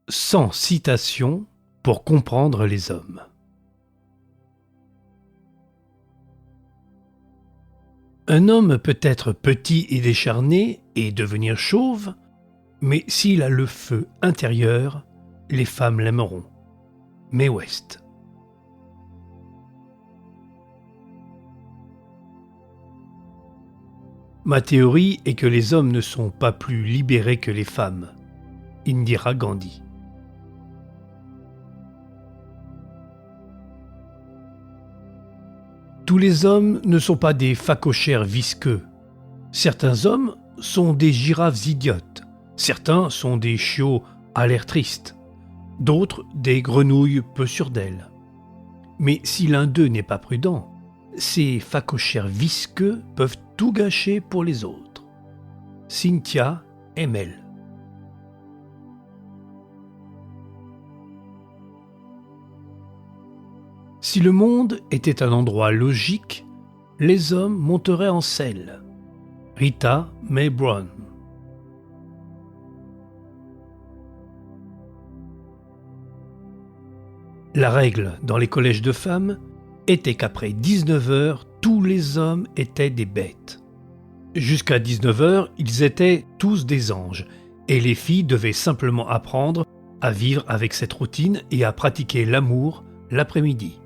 100 citations pour comprendre les hommes. Un homme peut être petit et décharné et devenir chauve, mais s'il a le feu intérieur, les femmes l'aimeront. Mae West. Ma théorie est que les hommes ne sont pas plus libérés que les femmes. Indira Gandhi. Tous les hommes ne sont pas des phacochères visqueux. Certains hommes sont des girafes idiotes. Certains sont des chiots à l'air triste. D'autres des grenouilles peu sûres d'elles. Mais si l'un d'eux n'est pas prudent, ces phacochères visqueux peuvent tout gâcher pour les autres. Cynthia Emel. Si le monde était un endroit logique, les hommes monteraient en selle. Rita Mae Brown. La règle dans les collèges de femmes était qu'après 19 heures, tous les hommes étaient des bêtes. Jusqu'à 19 heures, ils étaient tous des anges, et les filles devaient simplement apprendre à vivre avec cette routine et à pratiquer l'amour l'après-midi.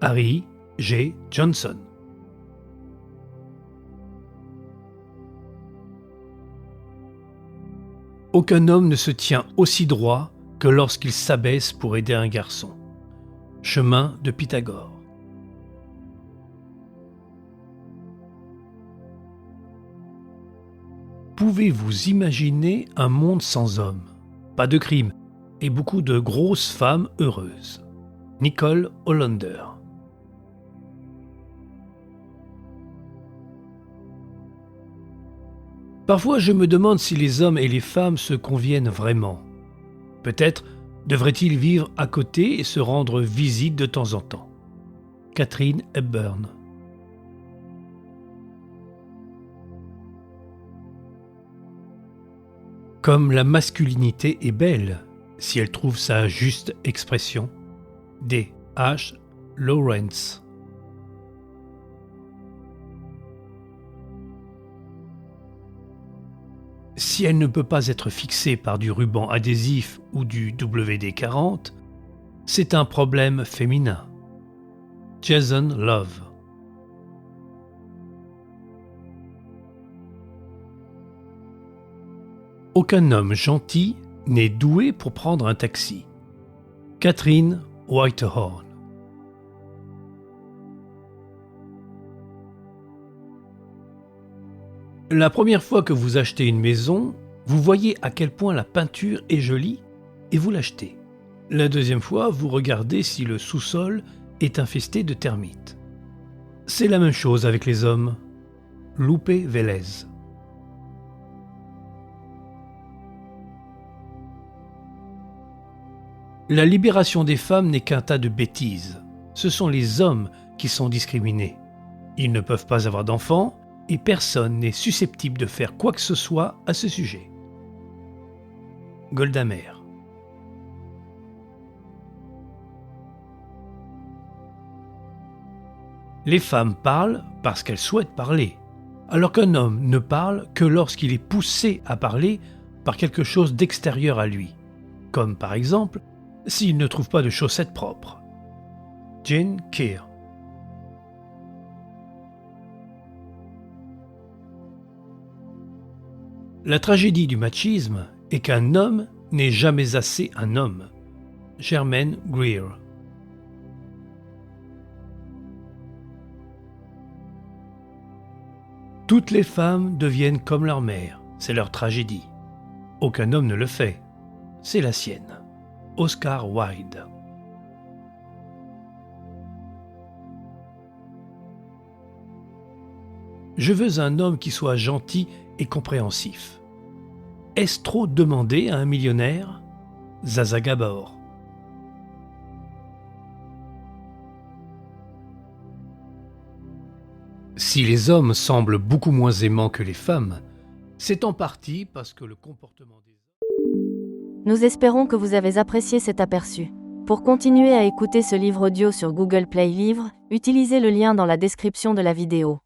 Harry G. Johnson. Aucun homme ne se tient aussi droit que lorsqu'il s'abaisse pour aider un garçon. Chemin de Pythagore. Pouvez-vous imaginer un monde sans hommes, pas de crimes et beaucoup de grosses femmes heureuses? Nicole Hollander. Parfois, je me demande si les hommes et les femmes se conviennent vraiment. Peut-être devraient-ils vivre à côté et se rendre visite de temps en temps. Katharine Hepburn. Comme la masculinité est belle, si elle trouve sa juste expression. D. H. Lawrence. Si elle ne peut pas être fixée par du ruban adhésif ou du WD-40, c'est un problème féminin. Jason Love. Aucun homme gentil n'est doué pour prendre un taxi. Catherine Whitehorn. La première fois que vous achetez une maison, vous voyez à quel point la peinture est jolie et vous l'achetez. La deuxième fois, vous regardez si le sous-sol est infesté de termites. C'est la même chose avec les hommes. Lupe Vélez. La libération des femmes n'est qu'un tas de bêtises. Ce sont les hommes qui sont discriminés. Ils ne peuvent pas avoir d'enfants et personne n'est susceptible de faire quoi que ce soit à ce sujet. Golda Meir. Les femmes parlent parce qu'elles souhaitent parler, alors qu'un homme ne parle que lorsqu'il est poussé à parler par quelque chose d'extérieur à lui, comme par exemple s'il ne trouve pas de chaussettes propres. Jane Keir. La tragédie du machisme est qu'un homme n'est jamais assez un homme. Germaine Greer. Toutes les femmes deviennent comme leur mère, c'est leur tragédie. Aucun homme ne le fait, c'est la sienne. Oscar Wilde. Je veux un homme qui soit gentil et compréhensif. Est-ce trop demander à un millionnaire? Zsa Gabor. Si les hommes semblent beaucoup moins aimants que les femmes, c'est en partie parce que le comportement des hommes... Nous espérons que vous avez apprécié cet aperçu. Pour continuer à écouter ce livre audio sur Google Play Livres, utilisez le lien dans la description de la vidéo.